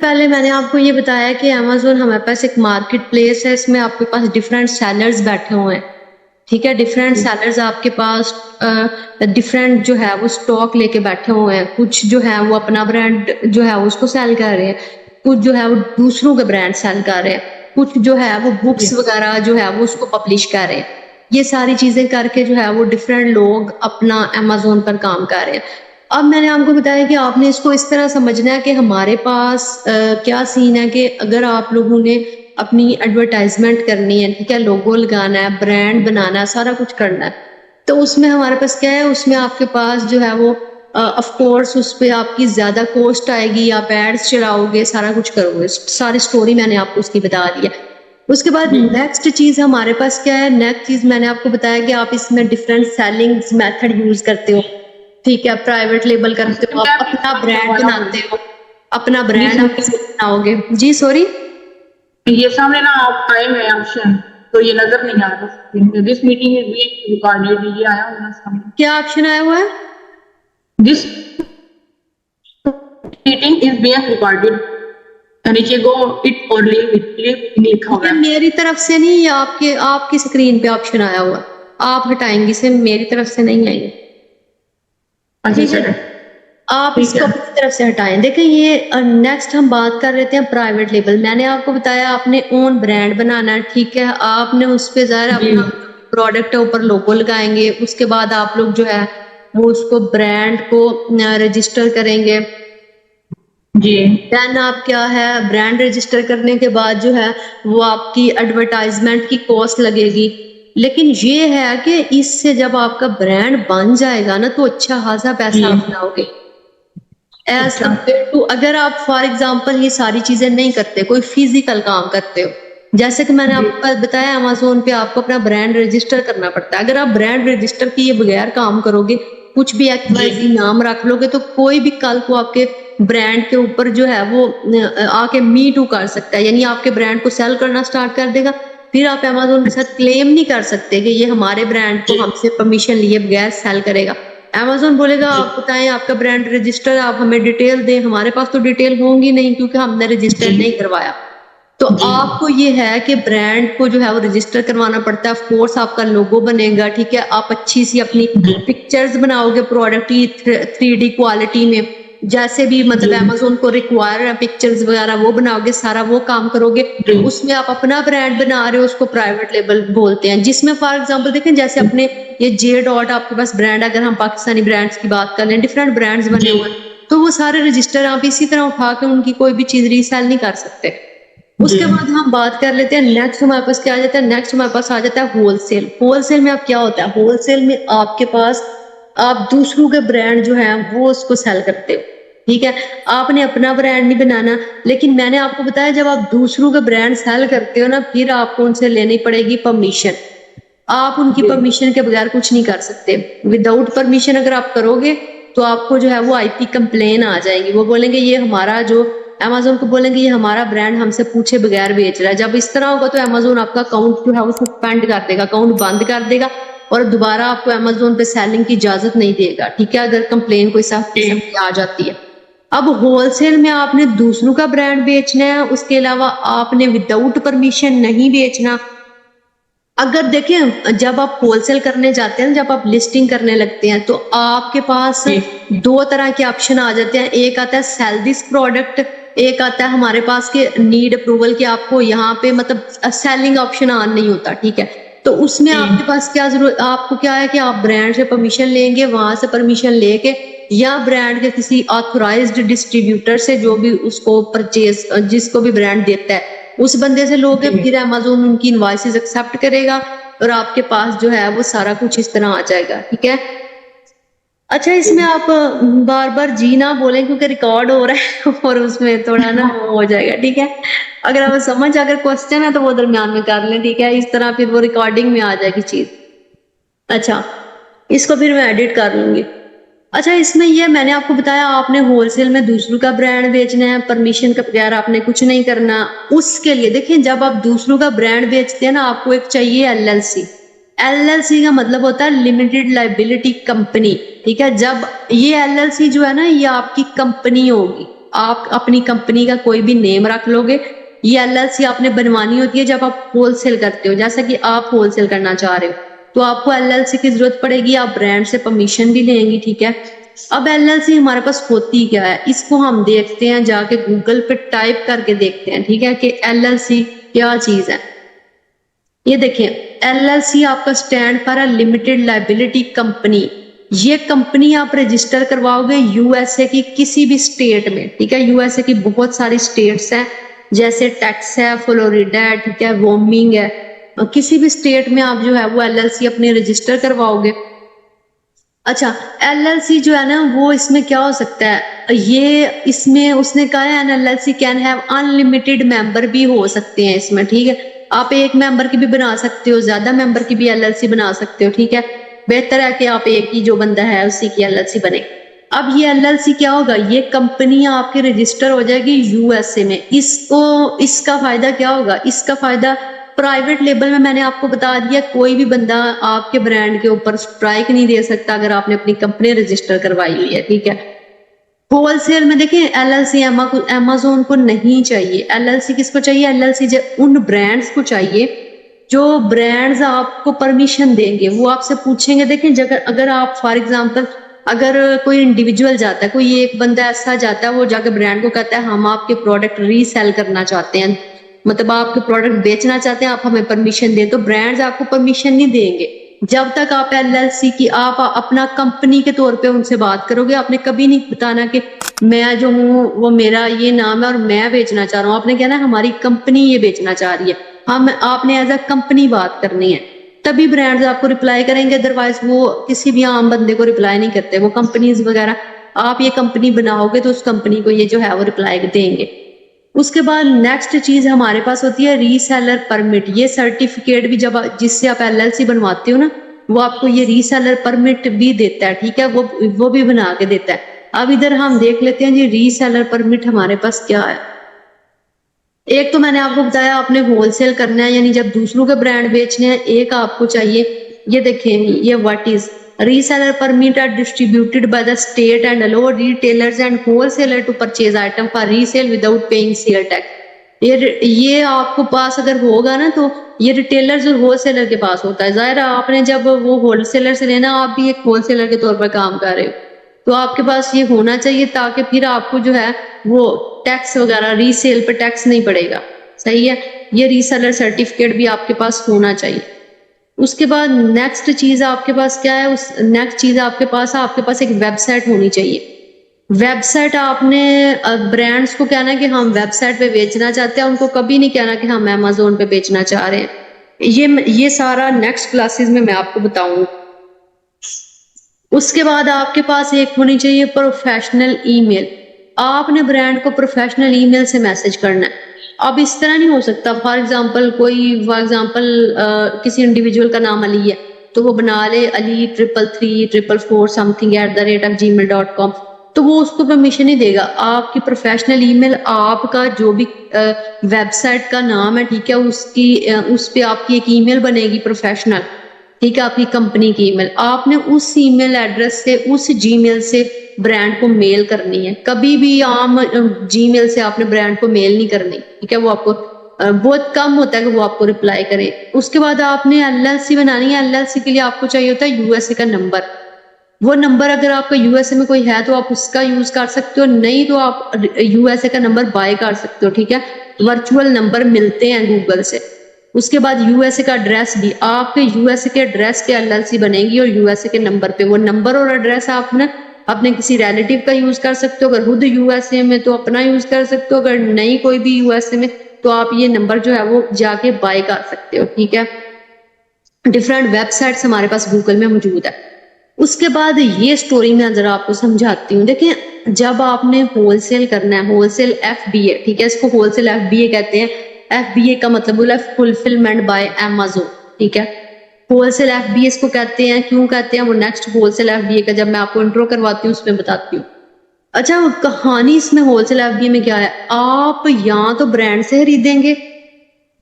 پہلے میں نے آپ کو یہ بتایا کہ Amazon ہمارے پاس ایک مارکیٹ پلیس ہے، اس میں آپ کے پاس ڈفرینٹ سیلرز بیٹھے ہوئے ہیں، ٹھیک ہے. ڈفرینٹ سیلرز آپ کے پاس ڈفرینٹ جو ہے وہ اسٹاک لے کے بیٹھے ہوئے ہیں. کچھ جو ہے وہ اپنا برانڈ جو ہے اس کو سیل کر رہے ہیں، کچھ جو ہے وہ دوسروں کے برانڈ سیل کر رہے ہیں، کچھ جو ہے وہ بکس وغیرہ جو ہے وہ اس کو پبلش کر رہے ہیں. یہ ساری چیزیں کر کے جو ہے وہ ڈفرینٹ لوگ اپنا Amazon پر کام کر رہے ہیں. اب میں نے آپ کو بتایا کہ آپ نے اس کو اس طرح سمجھنا ہے کہ ہمارے پاس کیا سین ہے کہ اگر آپ لوگوں نے اپنی ایڈورٹائزمنٹ کرنی ہے، ٹھیک ہے، لوگو لگانا ہے، برانڈ بنانا ہے، سارا کچھ کرنا ہے، تو اس میں ہمارے پاس کیا ہے، اس میں آپ کے پاس جو ہے وہ آف کورس اس پہ آپ کی زیادہ کوسٹ آئے گی، آپ ایڈس چڑھاؤ گے، سارا کچھ کرو گے، ساری سٹوری میں نے آپ کو اس کی بتا دی ہے. اس کے بعد نیکسٹ چیز ہمارے پاس کیا ہے، نیکسٹ چیز میں نے آپ کو بتایا کہ آپ اس میں ڈفرینٹ سیلنگ میتھڈ یوز کرتے ہو، ٹھیک ہے، پرائیویٹ لیبل کرتے ہو، آپ اپنا برانڈ بناتے ہو، اپنا برانڈ آپ بناؤ گے. جی سوری، یہ سامنے نا آپ آئے ہوئے آپشن تو یہ نظر نہیں آ رہا. This meeting is being recorded, یہ آیا ہونا سامنے. کیا آپشن آیا ہوا ہے؟ This meeting is being recorded. نیچے گو اٹ اور لیو اٹ، لیو لکھا ہوا یہ ہے. میری طرف سے نہیں، یہ آپ کی اسکرین پہ آپشن آیا ہوا، آپ ہٹائیں گے، اسے میری طرف سے نہیں آئیں گے. ٹھیک ہے، آپ اس کو اپنی طرف سے ہٹائیں. دیکھیں یہ نیکسٹ ہم بات کر رہے تھے پرائیویٹ لیبل. میں نے آپ کو بتایا آپ نے اون برانڈ بنانا ہے، ٹھیک ہے، آپ نے اس پہ ظاہر اپنا پروڈکٹ اوپر لوگو لگائیں گے. اس کے بعد آپ لوگ جو ہے وہ اس کو برانڈ کو رجسٹر کریں گے. جی دین آپ کیا ہے، برانڈ رجسٹر کرنے کے بعد جو ہے وہ آپ کی ایڈورٹائزمنٹ کی کاسٹ لگے گی. لیکن یہ ہے کہ اس سے جب آپ کا برانڈ بن جائے گا نا تو اچھا خاصا پیسہ آپ بناؤ گے ایز کمپیئر ٹو اگر آپ فار ایگزامپل یہ ساری چیزیں نہیں کرتے، کوئی فزیکل کام کرتے ہو. جیسے کہ میں نے آپ کو بتایا Amazon پہ آپ کو اپنا برانڈ رجسٹر کرنا پڑتا ہے. اگر آپ برانڈ رجسٹر کیے بغیر کام کرو گے، کچھ بھی XYZ نام رکھ لو گے، تو کوئی بھی کل کو آپ کے برانڈ کے اوپر جو ہے وہ آ کے می ٹو کر سکتا ہے، یعنی آپ کے برانڈ کو سیل کرنا سٹارٹ کر دے گا. پھر آپ Amazon کے ساتھ کلیم نہیں کر سکتے کہ یہ ہمارے برانڈ کو ہم سے پرمیشن لیے بغیر سیل کرے گا. Amazon بولے گا آپ بتائیں آپ کا برانڈ رجسٹر، آپ ہمیں ڈیٹیل دیں. ہمارے پاس تو ڈیٹیل ہوں گی نہیں کیونکہ ہم نے رجسٹر نہیں کروایا. تو آپ کو یہ ہے کہ برانڈ کو جو ہے وہ رجسٹر کروانا پڑتا ہے. آف کورس آپ کا لوگو بنے گا، ٹھیک ہے، آپ اچھی سی اپنی پکچرز بناؤ گے پروڈکٹ کی 3D کوالٹی میں، جیسے بھی مطلب Amazon کو ریکوائر ہے پکچرز وغیرہ وہ بناؤ گے، سارا وہ کام کرو گے. اس میں آپ اپنا برانڈ بنا رہے ہو، اس کو پرائیویٹ لیبل بولتے ہیں. جس میں فار ایگزامپل دیکھیں جیسے اپنے یہ جے ڈاٹ آپ کے پاس برانڈ، اگر ہم پاکستانی برانڈز کی بات کر لیں، ڈفرینٹ برانڈز بنے ہوئے ہیں، تو وہ سارے رجسٹر آپ اسی طرح اٹھا کے ان کی کوئی بھی چیز ریسیل نہیں کر سکتے. اس کے بعد ہم بات کر لیتے ہیں نیکسٹ ہمارے پاس کیا آ جاتا ہے. نیکسٹ ہمارے پاس آ جاتا ہے ہول سیل. ہول سیل میں اب کیا ہوتا ہے، ہول سیل میں آپ کے پاس آپ دوسروں کے برانڈ جو ہیں وہ اس کو سیل کرتے ہو، ٹھیک ہے. آپ نے اپنا برانڈ نہیں بنانا. لیکن میں نے آپ کو بتایا جب آپ دوسروں کے برانڈ سیل کرتے ہو نا، پھر آپ کو ان سے لینی پڑے گی پرمیشن. آپ ان کی پرمیشن کے بغیر کچھ نہیں کر سکتے. وداؤٹ پرمیشن اگر آپ کرو گے تو آپ کو جو ہے وہ IP کمپلین آ جائیں گی. وہ بولیں گے یہ ہمارا جو Amazon کو بولیں گے یہ ہمارا برانڈ ہم سے پوچھے بغیر بیچ رہا ہے. جب اس طرح ہوگا تو Amazon آپ کا اکاؤنٹ جو ہے وہ سسپینڈ کر دے گا، اکاؤنٹ بند کر دے گا، اور دوبارہ آپ کو Amazon پہ سیلنگ کی اجازت نہیں دے گا، ٹھیک ہے، اگر کمپلین کوئی سخت قسم کی آ جاتی ہے. اب ہول سیل میں آپ نے دوسروں کا برانڈ بیچنا ہے، اس کے علاوہ آپ نے وداؤٹ پرمیشن نہیں بیچنا. اگر دیکھیں جب آپ ہول سیل کرنے جاتے ہیں، جب آپ لسٹنگ کرنے لگتے ہیں، تو آپ کے پاس دو طرح کے آپشن آ جاتے ہیں. ایک آتا ہے سیل دس پروڈکٹ، ایک آتا ہے ہمارے پاس کہ نیڈ اپروول، کہ آپ کو یہاں پہ مطلب سیلنگ آپشن آن نہیں ہوتا، ٹھیک ہے. تو اس میں آپ کے پاس کیا ضرورت، آپ کو کیا ہے کہ آپ برانڈ سے پرمیشن لیں گے، وہاں سے پرمیشن لے کے یا برانڈ کے کسی آتھورائزڈ ڈسٹریبیوٹر سے جو بھی اس کو پرچیز، جس کو بھی برانڈ دیتا ہے اس بندے سے لوگے. پھر Amazon ان کی انوائسز ایکسپٹ کرے گا اور آپ کے پاس جو ہے وہ سارا کچھ اس طرح آ جائے گا، ٹھیک ہے. اچھا اس میں آپ بار بار جی نہ بولیں کیونکہ ریکارڈ ہو رہا ہے اور اس میں تھوڑا نا ہو جائے گا، ٹھیک ہے. اگر آپ سمجھ اگر کوسچن ہے تو وہ درمیان میں کر لیں، ٹھیک ہے، اس طرح پھر وہ ریکارڈنگ میں آ جائے گی چیز. اچھا اس کو پھر میں ایڈٹ کر لوں گی. اچھا اس میں یہ میں نے آپ کو بتایا آپ نے ہول سیل میں دوسروں کا برانڈ بیچنا ہے، پرمیشن کے بغیر آپ نے کچھ نہیں کرنا. اس کے لیے دیکھیں جب آپ دوسروں کا برانڈ بیچتے ہیں نا، آپ کو ایک چاہیے LLC. LLC کا مطلب ہوتا ہے لمیٹڈ لائبلٹی کمپنی، ٹھیک ہے. جب یہ LLC جو ہے نا یہ آپ کی کمپنی ہوگی، آپ اپنی کمپنی کا کوئی بھی نیم رکھ لو گے. یہ LLC آپ نے بنوانی ہوتی ہے جب آپ ہول سیل کرتے ہو, جیسا کہ آپ ہول سیل کرنا چاہ رہے ہو تو آپ کو LLC کی ضرورت پڑے گی. آپ برانڈ سے پرمیشن بھی لیں گی, ٹھیک ہے. اب LLC ہمارے پاس ہوتی کیا ہے, اس کو ہم دیکھتے ہیں, جا کے گوگل پہ ٹائپ کر کے دیکھتے ہیں, ٹھیک ہے, کہ LLC کیا چیز ہے. یہ دیکھیں LLC آپ کا stand for limited liability company. یہ کمپنی آپ رجسٹر کرواؤ گے USA کی کسی بھی اسٹیٹ میں, ٹھیک ہے. USA کی بہت ساری اسٹیٹس ہیں, جیسے ٹیکس ہے, فلوریڈا ہے, ٹھیک ہے, وومنگ ہے. کسی بھی اسٹیٹ میں آپ جو ہے وہ LLC اپنے رجسٹر کرواؤ گے. اچھا LLC جو ہے نا وہ اس میں کیا ہو سکتا ہے, یہ اس میں اس نے کہا ہے LLC کین ہیو انلمیٹڈ ممبر بھی ہو سکتے ہیں اس میں, ٹھیک ہے. آپ ایک ممبر کی بھی بنا سکتے ہو, زیادہ ممبر کی بھی LLC بنا سکتے ہو, ٹھیک ہے. بہتر ہے کہ آپ ایک ہی جو بندہ ہے اسی کی LLC بنے. اب یہ LLC کیا ہوگا, یہ کمپنی آپ کی رجسٹر ہو جائے گی USA میں. اس کا فائدہ کیا ہوگا, اس کا فائدہ پرائیویٹ لیبل میں نے آپ کو بتا دیا, کوئی بھی بندہ آپ کے برانڈ کے اوپر اسٹرائک نہیں دے سکتا اگر آپ نے اپنی کمپنی رجسٹر کروائی ہوئی ہے, ٹھیک ہے. ہول سیل میں دیکھیں LLC Amazon کو نہیں چاہیے. LLC کس کو چاہیے, LLC ان برانڈز کو چاہیے جو برانڈز آپ کو پرمیشن دیں گے. وہ آپ سے پوچھیں گے, دیکھیں اگر آپ فار ایگزامپل اگر کوئی انڈیویجول جاتا ہے, کوئی ایک بندہ ایسا جاتا ہے, وہ جا کے برانڈ کو کہتا ہے ہم آپ کے پروڈکٹ ری سیل کرنا چاہتے ہیں, مطلب آپ کے پروڈکٹ بیچنا چاہتے ہیں, آپ ہمیں پرمیشن دیں, تو برانڈز آپ کو پرمیشن نہیں دیں گے جب تک آپ LLC کی آپ اپنا کمپنی کے طور پہ ان سے بات کرو گے. آپ نے کبھی نہیں بتانا کہ میں جو ہوں وہ میرا یہ نام ہے اور میں بیچنا چاہ رہا ہوں. آپ نے کہنا ہماری کمپنی یہ بیچنا چاہ رہی ہے, آپ نے ایز اے کمپنی بات کرنی ہے, تبھی برانڈز آپ کو رپلائی کریں گے. ادروائز وہ کسی بھی عام بندے کو رپلائی نہیں کرتے. وہ کمپنیز وغیرہ, آپ یہ کمپنی بناؤ گے تو اس کمپنی کو یہ جو ہے وہ رپلائی دیں گے. اس کے بعد نیکسٹ چیز ہمارے پاس ہوتی ہے ری سیلر پرمٹ. یہ سرٹیفکیٹ بھی جب جس سے آپ LLC بنواتے ہو نا, وہ آپ کو یہ ری سیلر پرمٹ بھی دیتا ہے, ٹھیک ہے, وہ بھی بنا کے دیتا ہے. اب ادھر ہم دیکھ لیتے ہیں جی ری سیلر پرمٹ ہمارے پاس کیا ہے. ایک تو میں نے آپ کو بتایا آپ نے ہول سیل کرنا ہے, یعنی جب دوسروں کے برانڈ بیچنے ہیں. ایک آپ کو چاہیے, یہ دیکھیں یہ what is reseller permit are distributed by the state and allow retailers and wholesaler to purchase item for resale without paying sale tax. یہ آپ کو پاس اگر ہوگا نا تو یہ ریٹیلرز اور ہول سیلر کے پاس ہوتا ہے. ظاہر آپ نے جب وہ ہول سیلر سے لینا, آپ بھی ایک ہول سیلر کے طور پر کام کر رہے ہو, تو آپ کے پاس یہ ہونا چاہیے تاکہ پھر آپ کو جو ہے وہ ٹیکس وغیرہ ری سیل پہ ٹیکس نہیں پڑے گا. صحیح ہے, یہ ریسیلر سرٹیفکیٹ بھی آپ کے پاس ہونا چاہیے. اس کے بعد نیکسٹ چیز آپ کے پاس کیا ہے, نیکسٹ چیز آپ کے پاس ایک ویب سائٹ ہونی چاہیے. ویب سائٹ آپ نے برانڈز کو کہنا کہ ہم ویب سائٹ پہ بیچنا چاہتے ہیں, ان کو کبھی نہیں کہنا کہ ہم Amazon پہ بیچنا چاہ رہے ہیں. یہ سارا نیکسٹ کلاسز میں آپ کو بتاؤں. اس کے بعد آپ کے پاس ایک ہونی چاہیے پروفیشنل ای میل. آپ نے برانڈ کو پروفیشنل ای میل سے میسج کرنا ہے. اب اس طرح نہیں ہو سکتا, فار ایگزامپل کسی انڈیویجول کا نام علی ہے تو وہ بنا لے علی 33344 something@gmail.com, تو وہ اس کو پرمیشن نہیں دے گا. آپ کی پروفیشنل ای میل آپ کا جو بھی ویب سائٹ کا نام ہے, ٹھیک ہے, اس پہ آپ کی ایک ای میل بنے گی پروفیشنل, ٹھیک ہے, آپ کی کمپنی کی ای میل. آپ نے اس ای میل ایڈریس سے اس جی میل سے برانڈ کو میل کرنی ہے. کبھی بھی عام جی میل سے آپ نے برانڈ کو میل نہیں کرنی, ٹھیک ہے. وہ آپ کو بہت کم ہوتا ہے کہ وہ آپ کو رپلائی کرے. اس کے بعد آپ نے LLC بنانی ہے. LLC کے لیے آپ کو چاہیے ہوتا ہے USA کا نمبر. وہ نمبر اگر آپ کا USA میں کوئی ہے تو آپ اس کا یوز کر سکتے ہو, نہیں تو آپ USA کا نمبر بائی کر سکتے ہو, ٹھیک ہے. ورچوئل نمبر ملتے ہیں گوگل سے. اس کے بعد USA کا ایڈریس بھی, آپ کے USA کے ایڈریس پہ LLC بنے گی اور USA کے نمبر پہ. وہ نمبر اور ایڈریس آپ نے اپنے کسی ریلیٹیو کا یوز کر سکتے ہو, اگر خود USA میں تو اپنا یوز کر سکتے ہو, اگر نہیں کوئی بھی USA میں تو آپ یہ نمبر جو ہے وہ جا کے بائی کر سکتے ہو, ٹھیک ہے. ڈفرینٹ ویب سائٹس ہمارے پاس گوگل میں موجود ہے. اس کے بعد یہ سٹوری میں ذرا آپ کو سمجھاتی ہوں. دیکھیں جب آپ نے ہول سیل کرنا ہے, ہول سیل FBA, ٹھیک ہے, اس کو ہول سیل FBA کہتے ہیں. FBA کا مطلب ہے فلفلمنٹ بائی Amazon, ٹھیک ہے. ہول سیل FBA اس کو کہتے ہیں, کیوں کہتے ہیں وہ نیکسٹ ہول سیل FBA کا جب میں آپ کو انٹرو کرواتی ہوں اس میں بتاتی ہوں. اچھا کہانی اس میں ہول سیل FBA میں کیا ہے, آپ یا تو برانڈ سے خریدیں گے,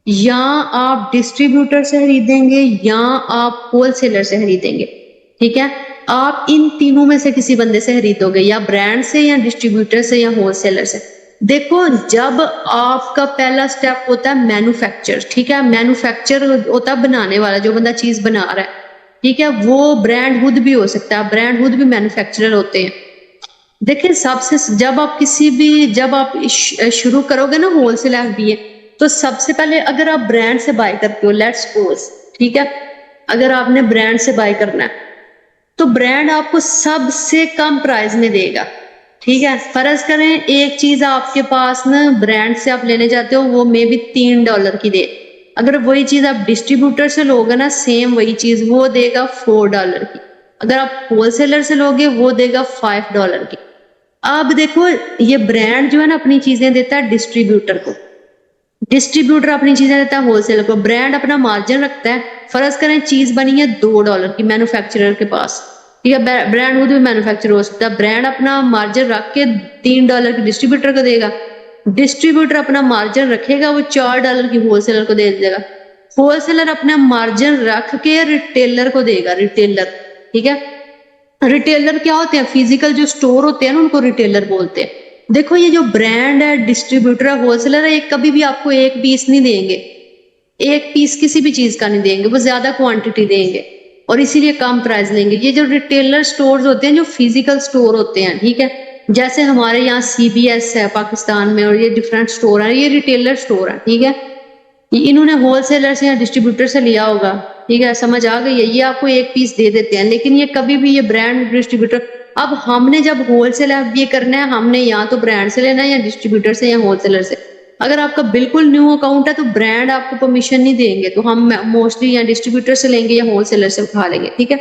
یا آپ ڈسٹریبیوٹر سے خریدیں گے, یا آپ ہول سیلر سے خریدیں گے, ٹھیک ہے. آپ ان تینوں میں سے کسی بندے سے خریدو گے, یا برانڈ سے یا ڈسٹریبیوٹر سے یا ہول سیلر سے. دیکھو جب آپ کا پہلا سٹیپ ہوتا ہے مینوفیکچر, ٹھیک ہے, مینوفیکچر ہوتا ہے بنانے والا, جو بندہ چیز بنا رہا ہے, ٹھیک ہے, وہ برانڈ خود بھی ہو سکتا ہے, برانڈ خود بھی مینوفیکچرر ہوتے ہیں. دیکھیں سب سے جب آپ جب آپ شروع کرو گے نا ہول سیل FBA, تو سب سے پہلے اگر آپ برانڈ سے بائی کرتے ہو, لیٹس سپوز, ٹھیک ہے, اگر آپ نے برانڈ سے بائی کرنا ہے تو برانڈ آپ کو سب سے کم پرائز میں دے گا, ٹھیک ہے. فرض کریں ایک چیز آپ کے پاس نا برانڈ سے آپ لینے جاتے ہو, وہ مے بی $3 کی دے, اگر وہی چیز آپ ڈسٹریبیوٹر سے لوگے نا سیم وہی چیز, وہ دے گا $4 کی. اگر آپ ہول سیلر سے لوگے وہ دے گا $5 کی. اب دیکھو یہ برانڈ جو ہے نا اپنی چیزیں دیتا ہے ڈسٹریبیوٹر کو, ڈسٹریبیوٹر اپنی چیزیں دیتا ہے ہول سیلر کو, برانڈ اپنا مارجن رکھتا ہے. فرض کریں چیز بنی ہے $2 کی مینوفیکچرر کے پاس, ٹھیک ہے, برانڈ خود بھی مینوفیکچر ہو سکتا ہے, برانڈ اپنا مارجن رکھ کے $3 کی ڈسٹریبیوٹر کو دے گا, ڈسٹریبیوٹر اپنا مارجن رکھے گا, وہ $4 کی ہول سیلر کو دے دے گا, ہول سیلر اپنا مارجن رکھ کے ریٹیلر کو دے گا, ریٹیلر, ٹھیک ہے. ریٹیلر کیا ہوتے ہیں, فزیکل جو سٹور ہوتے ہیں نا ان کو ریٹیلر بولتے ہیں. دیکھو یہ جو برانڈ ہے, ڈسٹریبیوٹر ہے, ہول سیلر ہے, یہ کبھی بھی آپ کو ایک پیس نہیں دیں گے, ایک پیس کسی بھی چیز کا نہیں دیں گے, وہ زیادہ کوانٹٹی دیں گے اور اسی لیے کم پرائز لیں گے. یہ جو ریٹیلر سٹورز ہوتے ہیں جو فزیکل سٹور ہوتے ہیں, ٹھیک ہے, جیسے ہمارے یہاں CBS ہے پاکستان میں, اور یہ ڈفرینٹ سٹور ہیں, یہ ریٹیلر سٹور ہیں, ٹھیک ہے. انہوں نے ہول سیلر سے یا ڈسٹریبیوٹر سے لیا ہوگا, ٹھیک ہے, سمجھ آ گئی ہے, یہ آپ کو ایک پیس دے دیتے ہیں, لیکن یہ کبھی بھی یہ برانڈ ڈسٹریبیوٹر. اب ہم نے جب ہول سیل FBA کرنا ہے, ہم نے یا تو برانڈ سے لینا ہے یا ڈسٹریبیوٹر سے یا ہول سیلر سے. اگر آپ کا بالکل نیو اکاؤنٹ ہے تو برانڈ آپ کو پرمیشن نہیں دیں گے, تو ہم موسٹلی یا ڈسٹریبیوٹر سے لیں گے یا ہول سیلر سے اٹھا لیں گے, ٹھیک ہے.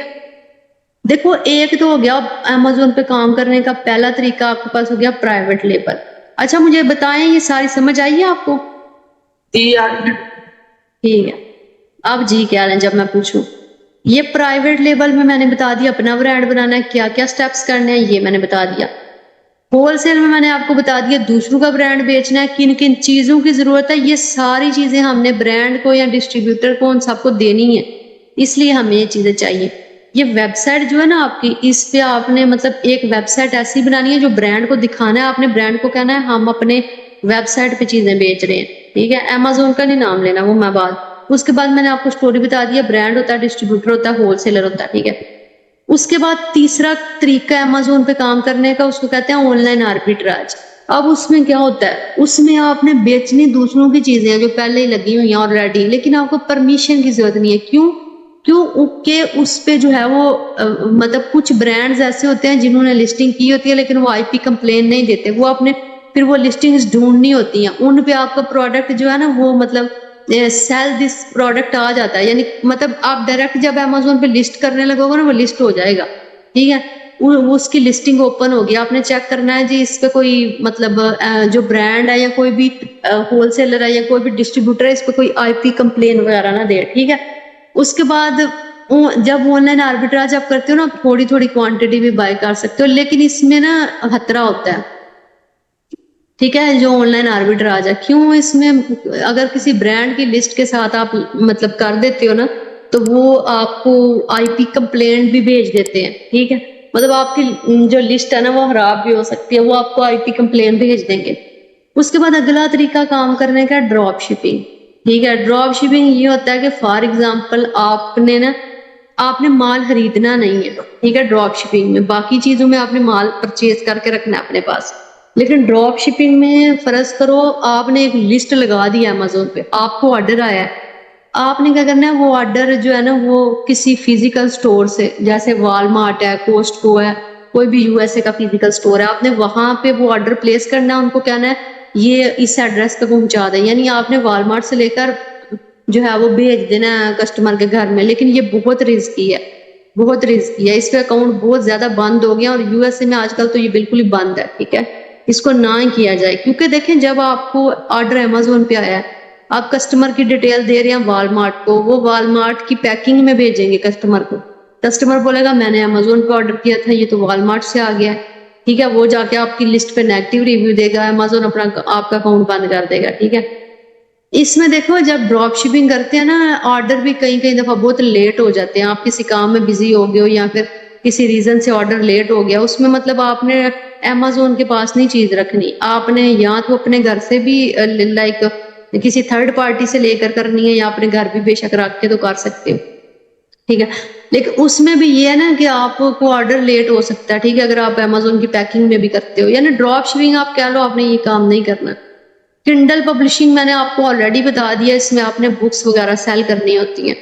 دیکھو ایک تو ہو گیا Amazon پہ کام کرنے کا پہلا طریقہ, آپ کے پاس ہو گیا پرائیویٹ لیبل. اچھا مجھے بتائیں یہ ساری سمجھ آئی ہے آپ کو؟ ٹھیک ہے. اب جی کیا لیں جب میں پوچھوں, یہ پرائیویٹ لیبل میں نے بتا دیا اپنا برانڈ بنانا ہے, کیا کیا سٹیپس کرنے ہیں یہ میں نے بتا دیا. ہول سیل میں نے آپ کو بتا دیا دوسروں کا برانڈ بیچنا ہے, کن کن چیزوں کی ضرورت ہے, یہ ساری چیزیں ہم نے برانڈ کو یا ڈسٹریبیوٹر کو ان سب کو دینی ہے, اس لیے ہمیں یہ چیزیں چاہیے. یہ ویب سائٹ جو ہے نا آپ کی, اس پہ آپ نے مطلب ایک ویب سائٹ ایسی بنانی ہے جو برانڈ کو دکھانا ہے, آپ نے برانڈ کو کہنا ہے ہم اپنے ویب سائٹ پہ چیزیں بیچ رہے ہیں, ٹھیک ہے. Amazon کا نہیں نام لینا, وہ میں اس کے بعد میں نے آپ کو سٹوری بتا دیا, برانڈ ہوتا ہے, ڈسٹریبیوٹر ہوتا ہے, ہول سیلر ہوتا ہے, ٹھیک ہے. اس کے بعد تیسرا طریقہ Amazon پہ کام کرنے کا, اس کو کہتے ہیں آن لائن آربیٹراج. اب اس میں کیا ہوتا ہے, اس میں آپ نے بیچنی دوسروں کی چیزیں ہیں جو پہلے ہی لگی ہوئی ہیں آلریڈی, لیکن آپ کو پرمیشن کی ضرورت نہیں ہے. کیوں کہ اس پہ جو ہے وہ مطلب کچھ برانڈز ایسے ہوتے ہیں جنہوں نے لسٹنگ کی ہوتی ہے لیکن وہ IP کمپلین نہیں دیتے, وہ اپنے پھر وہ لسٹنگز ڈھونڈنی ہوتی ہیں, ان پہ آپ کا پروڈکٹ جو ہے نا وہ مطلب سیل دس پروڈکٹ آ جاتا ہے, یعنی مطلب آپ ڈائریکٹ جب Amazon پہ لسٹ کرنے لگو گے نا وہ لسٹ ہو جائے گا, ٹھیک ہے. اس کی لسٹنگ اوپن ہوگی, آپ نے چیک کرنا ہے جی اس پہ کوئی مطلب جو برانڈ ہے یا کوئی بھی ہول سیلر ہے یا کوئی بھی ڈسٹریبیوٹر ہے, اس پہ کوئی IP کمپلین وغیرہ نہ دے, ٹھیک ہے. اس کے بعد جب آن لائن آربیٹراج آپ کرتے ہو نا, تھوڑی تھوڑی کوانٹٹی بھی بائی کر سکتے ہو, لیکن اس میں نا خطرہ ہوتا ہے, ٹھیک ہے, جو آن لائن آربیٹراج ہے. کیوں اس میں اگر کسی برانڈ کی لسٹ کے ساتھ آپ مطلب کر دیتے ہو نا, تو وہ آپ کو IP کمپلینٹ بھی بھیج دیتے ہیں, ٹھیک ہے. مطلب آپ کی جو لسٹ ہے نا وہ خراب بھی ہو سکتی ہے, وہ آپ کو IP کمپلینٹ بھیج دیں گے. اس کے بعد اگلا طریقہ کام کرنے کا ڈراپ شپنگ, ٹھیک ہے. ڈراپ شپنگ یہ ہوتا ہے کہ فار ایگزامپل آپ نے مال خریدنا نہیں ہے, ٹھیک ہے, ڈراپ شپنگ میں باقی چیزوں میں آپ نے مال پرچیز کر کے رکھنا ہے اپنے پاس, لیکن ڈراپ شپنگ میں فرض کرو آپ نے ایک لسٹ لگا دی Amazon پہ, آپ کو آرڈر آیا ہے, آپ نے کیا کرنا ہے, وہ آرڈر جو ہے نا وہ کسی فزیکل سٹور سے, جیسے والمارٹ ہے, کوسٹکو ہے, کوئی بھی USA کا فزیکل سٹور ہے, آپ نے وہاں پہ وہ آرڈر پلیس کرنا ہے, ان کو کہنا ہے یہ اس ایڈریس پہ پہنچا دیں, یعنی آپ نے والمارٹ سے لے کر جو ہے وہ بھیج دینا ہے کسٹمر کے گھر میں. لیکن یہ بہت رسکی ہے, بہت رسکی ہے, اس پہ اکاؤنٹ بہت زیادہ بند ہو گیا, اور USA میں آج کل تو یہ بالکل ہی بند ہے, ٹھیک ہے. اس کو نہ ہی کیا جائے, کیونکہ دیکھیں جب آپ کو آرڈر Amazon پہ آیا ہے, آپ کسٹمر کی ڈیٹیل دے رہے ہیں والمارٹ کو, وہ والمارٹ کی پیکنگ میں بھیجیں گے کسٹمر کو. کسٹمر بولے گا میں نے Amazon پہ آرڈر کیا تھا, یہ تو والمارٹ سے آ گیا ہے, ٹھیک ہے. وہ جا کے آپ کی لسٹ پہ نیگیٹو ریویو دے گا, Amazon اپنا آپ کا اکاؤنٹ بند کر دے گا, ٹھیک ہے. اس میں دیکھو جب ڈراپ شپنگ کرتے ہیں نا, آرڈر بھی کئی دفعہ بہت لیٹ ہو جاتے ہیں, آپ کسی کام میں بزی ہو گئے ہو یا پھر کسی ریزن سے آرڈر لیٹ ہو گیا، اس میں مطلب آپ نے امیزون کے پاس نہیں چیز رکھنی، آپ نے یا تو اپنے گھر سے بھی لائک کسی تھرڈ پارٹی سے لے کر کرنی ہے، یا اپنے گھر بھی بے شک رکھ کے تو کر سکتے ہو، ٹھیک ہے. لیکن اس میں بھی یہ ہے نا کہ آپ کو آرڈر لیٹ ہو سکتا ہے، ٹھیک ہے، اگر آپ امیزون کی پیکنگ میں بھی کرتے ہو، یعنی ڈراپ شپنگ آپ کہہ لو، آپ نے یہ کام نہیں کرنا. کنڈل پبلشنگ میں نے آپ کو آلریڈی بتا دیا، اس میں آپ نے بکس وغیرہ سیل کرنی ہوتی ہیں،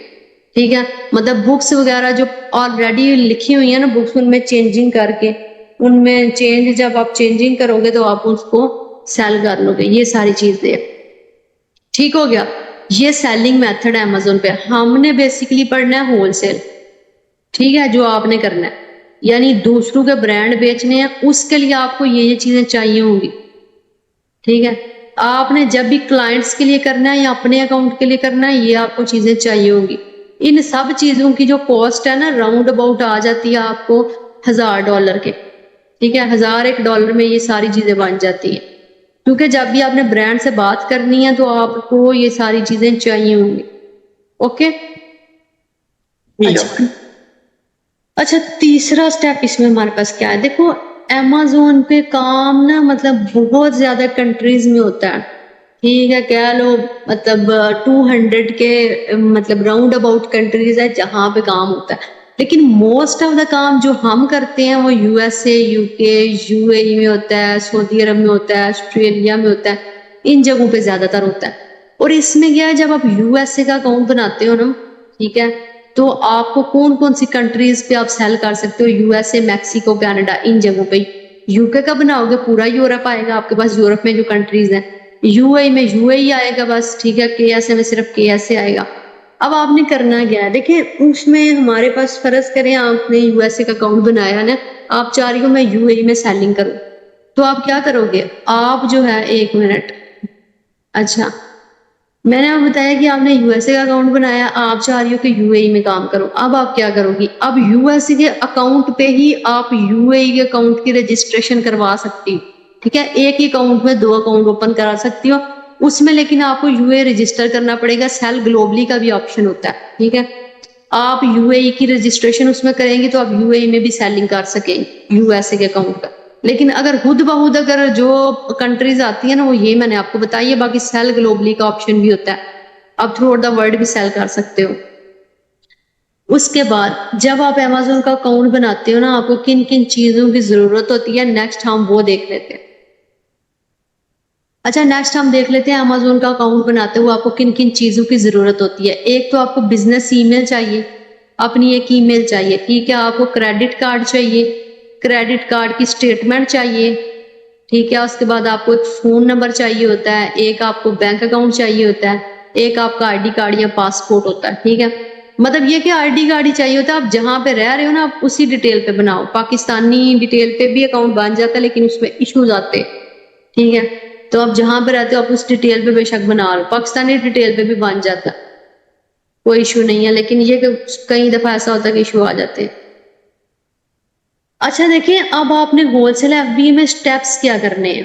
ٹھیک ہے. مطلب بکس وغیرہ جو آلریڈی لکھی ہوئی ہیں نا بکس، ان میں چینجنگ کر کے، ان میں چینج جب آپ چینجنگ کرو گے تو آپ اس کو سیل کر لو گے، یہ ساری چیزیں. ٹھیک ہو گیا. یہ سیلنگ میتھڈ ہے امیزون پہ. ہم نے بیسیکلی پڑھنا ہے ہول سیل، ٹھیک ہے، جو آپ نے کرنا ہے، یعنی دوسروں کے برانڈ بیچنے ہیں، اس کے لیے آپ کو یہ چیزیں چاہیے ہوں گی، ٹھیک ہے. آپ نے جب بھی کلائنٹس کے لیے کرنا ہے یا اپنے اکاؤنٹ کے لیے کرنا ہے، یہ آپ کو چیزیں چاہیے ہوں گی. ان سب چیزوں کی جو کاسٹ ہے نا راؤنڈ اباؤٹ آ جاتی ہے آپ کو $1000 کے، ٹھیک ہے. $1001 میں یہ ساری چیزیں بن جاتی ہیں، کیونکہ جب بھی آپ نے برانڈ سے بات کرنی ہے تو آپ کو یہ ساری چیزیں چاہیے ہوں گی. اوکے. اچھا اچھا تیسرا سٹیپ اس میں ہمارے پاس کیا ہے؟ دیکھو امیزون پہ کام نا مطلب بہت زیادہ کنٹریز میں ہوتا ہے، ٹھیک ہے، کہہ لو مطلب 200 کے مطلب راؤنڈ اباؤٹ کنٹریز ہے جہاں پہ کام ہوتا ہے. لیکن موسٹ آف دا کام جو ہم کرتے ہیں وہ USA، UK، UAE میں ہوتا ہے، سعودی عرب میں ہوتا ہے، آسٹریلیا میں ہوتا ہے، ان جگہوں پہ زیادہ تر ہوتا ہے. اور اس میں کیا ہے، جب آپ USA کا اکاؤنٹ بناتے ہو نا، ٹھیک ہے، تو آپ کو کون کون سی کنٹریز پہ آپ سیل کر سکتے ہو؟ USA، میکسیکو، کینیڈا، ان جگہوں پہ. UK کا بناؤ گے پورا یورپ آئے گا آپ کے پاس، یورپ میں جو کنٹریز ہیں. UAE میں UAE آئے گا بس، ٹھیک ہے. KSA میں صرف KSA آئے گا. اب آپ نے کرنا کیا ہے؟ دیکھیں اس میں ہمارے پاس فرض کریں آپ نے USA کا اکاؤنٹ بنایا نا، آپ چاہ رہی ہو میں UAE میں سیلنگ کروں، تو آپ کیا کرو گے؟ آپ جو ہے 1 منٹ، اچھا میں نے آپ بتایا کہ آپ نے USA کا اکاؤنٹ بنایا، آپ چاہ رہی ہو کہ UAE میں کام کرو. اب آپ کیا کرو گی؟ اب USA کے اکاؤنٹ پہ ہی آپ UAE کے اکاؤنٹ کی رجسٹریشن کروا سکتی ہو، ٹھیک ہے. ایک ہی اکاؤنٹ میں 2 اکاؤنٹ اوپن کرا سکتی ہو اس میں، لیکن آپ کو UAE رجسٹر کرنا پڑے گا. سیل گلوبلی کا بھی آپشن ہوتا ہے، ٹھیک ہے. آپ UAE کی رجسٹریشن اس میں کریں گے تو آپ UAE میں بھی سیلنگ کر سکیں USA کے اکاؤنٹ کا. لیکن اگر خود بخود اگر جو کنٹریز آتی ہیں نا وہ یہ میں نے آپ کو بتائی ہے، باقی سیل گلوبلی کا آپشن بھی ہوتا ہے، آپ تھرو آؤٹ دا ورلڈ بھی سیل کر سکتے ہو. اس کے بعد جب آپ امیزون کا اکاؤنٹ بناتے ہو نا، آپ کو کن کن چیزوں کی ضرورت ہوتی ہے، نیکسٹ ہم وہ دیکھ لیتے ہیں. اچھا نیکسٹ ہم دیکھ لیتے ہیں امیزون کا اکاؤنٹ بناتے ہوئے آپ کو کن کن چیزوں کی ضرورت ہوتی ہے. ایک تو آپ کو بزنس ای میل چاہیے، اپنی ایک ای میل چاہیے، ٹھیک ہے. آپ کو کریڈٹ کارڈ چاہیے، کریڈٹ کارڈ کی اسٹیٹمنٹ چاہیے، ٹھیک ہے. اس کے بعد آپ کو ایک فون نمبر چاہیے ہوتا ہے، ایک آپ کو بینک اکاؤنٹ چاہیے ہوتا ہے، ایک آپ کا ID کارڈ یا پاسپورٹ ہوتا ہے، ٹھیک ہے. مطلب یہ کہ ID کارڈ ہی چاہیے ہوتا ہے. آپ جہاں پہ رہ رہے ہو نا آپ اسی ڈیٹیل پہ بناؤ. پاکستانی ڈیٹیل پہ بھی اکاؤنٹ بن جاتا ہے لیکن اس میں ایشوز آتے ہیں، ٹھیک ہے. تو آپ جہاں پہ رہتے ہو آپ اس ڈیٹیل پہ بے شک بنا لو. پاکستانی ڈیٹیل پہ بھی بن جاتا ہے، کوئی ایشو نہیں ہے. لیکن یہ کہ کئی دفعہ ایسا ہوتا ہے کہ ایشو آ جاتے ہیں. اچھا دیکھیں اب آپ نے ہول سیل FBA میں سٹیپس کیا کرنے ہیں،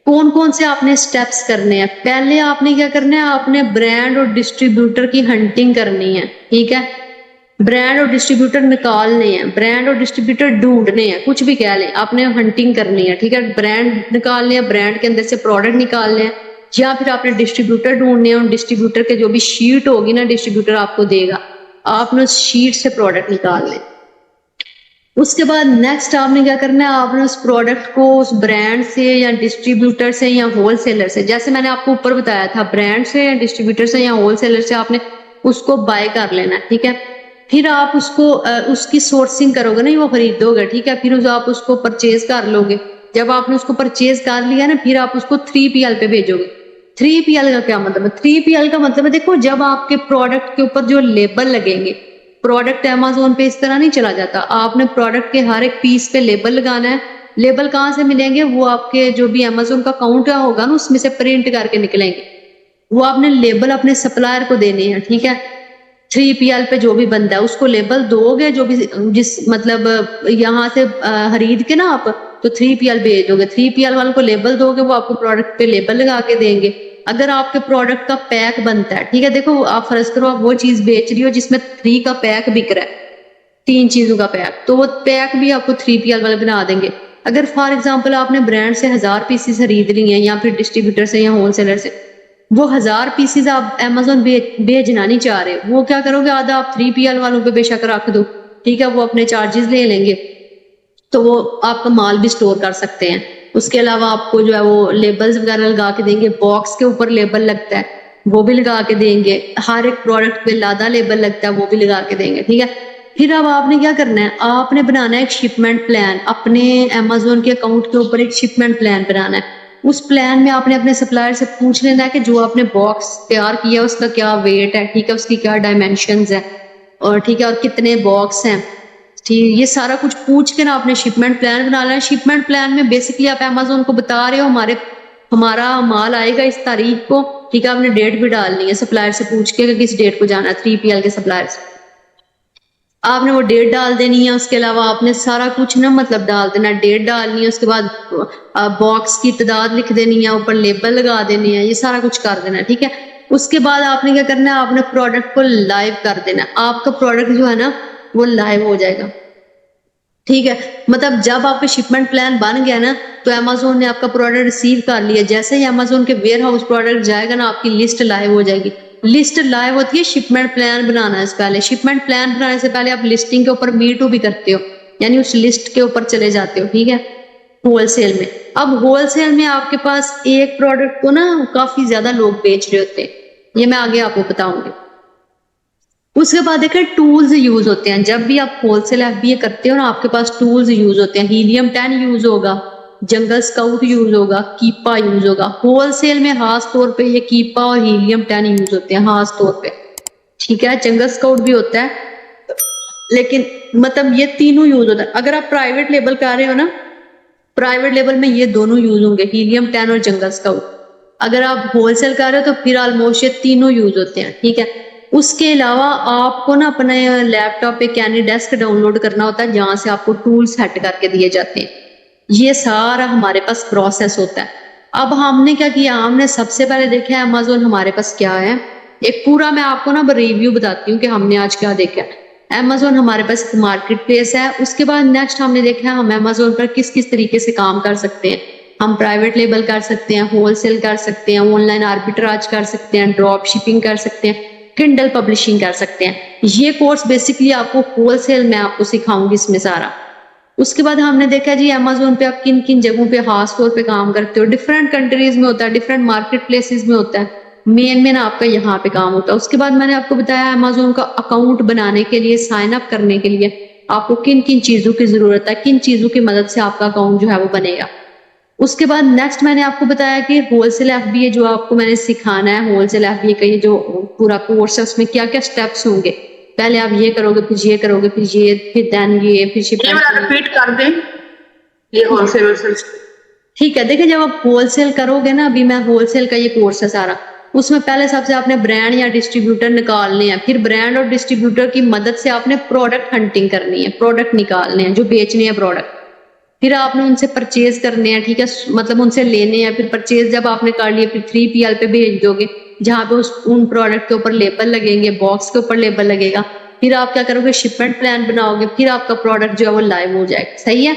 کون کون سے آپ نے سٹیپس کرنے ہیں. پہلے آپ نے کیا کرنا ہے، آپ نے برانڈ اور ڈسٹریبیوٹر کی ہنٹنگ کرنی ہے، ٹھیک ہے. برانڈ اور ڈسٹریبیوٹر نکالنے ہیں، برانڈ اور ڈسٹریبیوٹر ڈھونڈنے ہیں، کچھ بھی کہہ لیں آپ نے ہنٹنگ کرنی ہے، ٹھیک ہے. برانڈ نکالنے ہیں، برانڈ کے اندر سے پروڈکٹ نکالنے ہیں، یا پھر آپ نے ڈسٹریبیوٹر ڈھونڈنے ہیں. ڈسٹریبیوٹر کے جو بھی شیٹ ہوگی نا ڈسٹریبیوٹر آپ کو دے گا، آپ نے اس شیٹ سے پروڈکٹ نکال لیں. اس کے بعد نیکسٹ آپ نے کیا کرنا ہے، آپ نے اس پروڈکٹ کو اس برانڈ سے یا ڈسٹریبیوٹر سے یا ہول سیلر سے، جیسے میں نے آپ کو اوپر بتایا تھا، برانڈ سے یا ڈسٹریبیوٹر سے یا ہول سیلر سے آپ نے اس کو بائی کر لینا ہے، ٹھیک ہے. پھر آپ اس کو اس کی سورسنگ کرو گے نا، وہ خریدو گے، ٹھیک ہے. پھر آپ اس کو پرچیز کر لو گے. جب آپ نے اس کو پرچیز کر لیا نا، پھر آپ اس کو 3PL پہ بھیجو گے. 3PL کا کیا مطلب ہے؟ 3PL کا مطلب ہے دیکھو جب آپ کے پروڈکٹ کے اوپر جو لیبل لگیں گے، پروڈکٹ امیزون پہ اس طرح نہیں چلا جاتا. آپ نے پروڈکٹ کے ہر ایک پیس پہ لیبل لگانا ہے. لیبل کہاں سے ملیں گے؟ وہ آپ کے جو بھی امیزون کا اکاؤنٹ ہوگا نا اس میں سے پرنٹ کر کے نکلیں گے. وہ آپ نے لیبل اپنے سپلائر کو دینے ہیں، ٹھیک ہے. 3PL پہ جو بھی بنتا ہے اس کو لیبل دو گے، جو بھی جس مطلب یہاں سے خرید کے نا آپ تو 3PL بھیج دو گے. 3PL والوں کو لیبل دو گے، وہ آپ کو پروڈکٹ پہ لیبل لگا کے دیں گے. اگر آپ کے پروڈکٹ کا پیک بنتا ہے، ٹھیک ہے، دیکھو آپ فرض کرو آپ وہ چیز بیچ رہی ہو جس میں 3 کا پیک بک رہا ہے، 3 چیزوں کا پیک، تو وہ پیک بھی آپ کو 3PL والے بنا دیں گے. اگر فار ایگزامپل آپ نے برانڈ سے 1000 پیسز خرید لی ہیں یا پھر ڈسٹریبیوٹر سے یا ہول سیلر سے، وہ 1000 پیسز آپ امیزون بھیجنا نہیں چاہ رہے، وہ کیا کرو گے، آدھا آپ 3PL والوں پہ بے شک رکھ دو، ٹھیک ہے، وہ اپنے چارجز لے لیں گے، تو وہ آپ کا مال بھی سٹور کر سکتے ہیں. اس کے علاوہ آپ کو جو ہے وہ لیبلز وغیرہ لگا کے دیں گے، باکس کے اوپر لیبل لگتا ہے وہ بھی لگا کے دیں گے، ہر ایک پروڈکٹ پہ لادہ لیبل لگتا ہے وہ بھی لگا کے دیں گے، ٹھیک ہے. پھر اب آپ نے کیا کرنا ہے، آپ نے بنانا ہے ایک شپمنٹ پلان، اپنے امیزون کے اکاؤنٹ کے اوپر ایک شپمنٹ پلان بنانا ہے. اس پلان میں آپ نے اپنے سپلائر سے پوچھ لینا ہے کہ جو آپ نے باکس تیار کیا اس کا کیا ویٹ ہے، ٹھیک ہے، اس کی کیا ڈائمینشنز ہے، اور ٹھیک ہے، اور کتنے باکس ہیں، ٹھیک. یہ سارا کچھ پوچھ کے نا آپ نے شپمنٹ پلان بنانا ہے. شپمنٹ پلان میں بیسکلی آپ امیزون کو بتا رہے ہو ہمارا مال آئے گا اس تاریخ کو، ٹھیک ہے، آپ نے ڈیٹ بھی ڈالنی ہے سپلائر سے پوچھ کے کہ کس ڈیٹ کو جانا ہے، 3PL کے سپلائر سے آپ نے وہ ڈیٹ ڈال دینی ہے. اس کے علاوہ آپ نے سارا کچھ نا مطلب ڈال دینا، ڈیٹ ڈالنی ہے، اس کے بعد باکس کی تعداد لکھ دینی ہے، اوپر لیبل لگا دینی ہے، یہ سارا کچھ کر دینا ہے، ٹھیک ہے. اس کے بعد آپ نے کیا کرنا ہے، آپ نے پروڈکٹ کو لائیو کر دینا ہے. آپ کا پروڈکٹ جو ہے نا وہ لائیو ہو جائے گا، ٹھیک ہے. مطلب جب آپ کا شپمنٹ پلان بن گیا نا تو امیزون نے آپ کا پروڈکٹ ریسیو کر لیا، جیسے ہی امیزون کے ویئر ہاؤس پروڈکٹ جائے گا نا آپ کی لسٹ لائیو ہو جائے گی. لسٹ لائیو ہوتی ہے شپمنٹ پلان بنانا سے پہلے. شپمنٹ پلان بنانے سے پہلے آپ لسٹنگ کے اوپر میٹو بھی کرتے ہو، یعنی اس لسٹ کے اوپر چلے جاتے ہو، ٹھیک ہے، ہول سیل میں. اب ہول سیل میں آپ کے پاس ایک پروڈکٹ کو نا کافی زیادہ لوگ بیچ رہے ہوتے ہیں، یہ میں آگے آپ کو بتاؤں گی. اس کے بعد دیکھیں ٹولز یوز ہوتے ہیں. جب بھی آپ ہول سیل FBA کرتے ہو نا آپ کے پاس ٹولز یوز ہوتے ہیں. ہیلیم 10 یوز ہوگا، جنگل سکاؤٹ یوز ہوگا، کیپا یوز ہوگا. ہول سیل میں خاص طور پہ یہ کیپا اور ہیلیم 10 یوز ہوتے ہیں خاص طور پہ، ٹھیک ہے. جنگل سکاؤٹ بھی ہوتا ہے لیکن مطلب یہ تینوں یوز ہوتا ہے. اگر آپ پرائیویٹ لیبل کر رہے ہو نا، پرائیویٹ لیبل میں یہ دونوں یوز ہوں گے، ہیلیم 10 اور جنگل سکاؤٹ. اگر آپ ہول سیل کر رہے ہو تو پھر آلموسٹ یہ تینوں یوز ہوتے ہیں، ٹھیک ہے. اس کے علاوہ آپ کو نا اپنے لیپ ٹاپ پہ کینی ڈیسک ڈاؤن لوڈ کرنا ہوتا ہے جہاں سے آپ کو ٹول سیٹ کر کے دیے جاتے ہیں. یہ سارا ہمارے پاس پروسیس ہوتا ہے. اب ہم نے کیا کیا، ہم نے سب سے پہلے دیکھا ہے امیزون ہمارے پاس کیا ہے. ایک پورا میں آپ کو نا ریویو بتاتی ہوں کہ ہم نے آج کیا دیکھا. امیزون ہمارے پاس ایک مارکیٹ پلیس ہے. اس کے بعد نیکسٹ ہم نے دیکھا ہم امیزون پر کس کس طریقے سے کام کر سکتے ہیں. ہم پرائیویٹ لیبل کر سکتے ہیں، ہول سیل کر سکتے ہیں، آن لائن آربیٹراج کر سکتے ہیں، ڈراپ شپنگ کر سکتے ہیں، کنڈل پبلشنگ کر سکتے ہیں. یہ کورس بیسکلی آپ کو ہول سیل میں آپ کو سکھاؤں گی اس میں سارا. اس کے بعد ہم نے دیکھا جی امیزون پہ آپ کن کن جگہوں پہ خاص طور پہ کام کرتے ہو. ڈفرینٹ کنٹریز میں ہوتا ہے، ڈفرینٹ مارکیٹ پلیسز میں ہوتا ہے، مین آپ کا یہاں پہ کام ہوتا ہے. اس کے بعد میں نے آپ کو بتایا امیزون کا اکاؤنٹ بنانے کے لیے، سائن اپ کرنے کے لیے آپ کو کن کن چیزوں کی ضرورت ہے، کن چیزوں کی مدد سے آپ کا اکاؤنٹ جو ہے وہ بنے گا. اس کے بعد نیکسٹ میں نے آپ کو بتایا کہ ہول سیل FBA جو آپ کو میں نے سکھانا ہے، ہول سیل FBA کا یہ جو پورا کورس ہے اس میں کیا کیا سٹیپس ہوں گے. پہلے آپ یہ کرو گے، پھر یہ کرو گے، پھر یہ، پھر دین یہ، پھر یہ شپمنٹ. میرا ریپیٹ کر دیں، یہ ہول سیل ٹھیک ہے. دیکھیں جب آپ ہول سیل کرو گے نا، ابھی میں ہول سیل کا یہ کورس ہے سارا، اس میں پہلے سب سے آپ نے برانڈ یا ڈسٹریبیوٹر نکالنے ہیں. پھر برانڈ اور ڈسٹریبیوٹر کی مدد سے آپ نے پروڈکٹ ہنٹنگ کرنی ہے، پروڈکٹ نکالنے ہیں جو بیچنے ہیں پروڈکٹ. پھر آپ نے ان سے پرچیز کرنے ہیں، ٹھیک ہے، مطلب ان سے لینے ہیں. پھر پرچیز جب آپ نے کر لیے پھر 3PL پہ بھیج دو گے جہاں پہ ان پروڈکٹ کے اوپر لیبل لگیں گے، باکس کے اوپر لیبل لگے گا. پھر آپ کیا کرو گے، شپمنٹ پلان بناؤ گے. پھر آپ کا پروڈکٹ جو ہے وہ لائیو ہو جائے گا. صحیح ہے.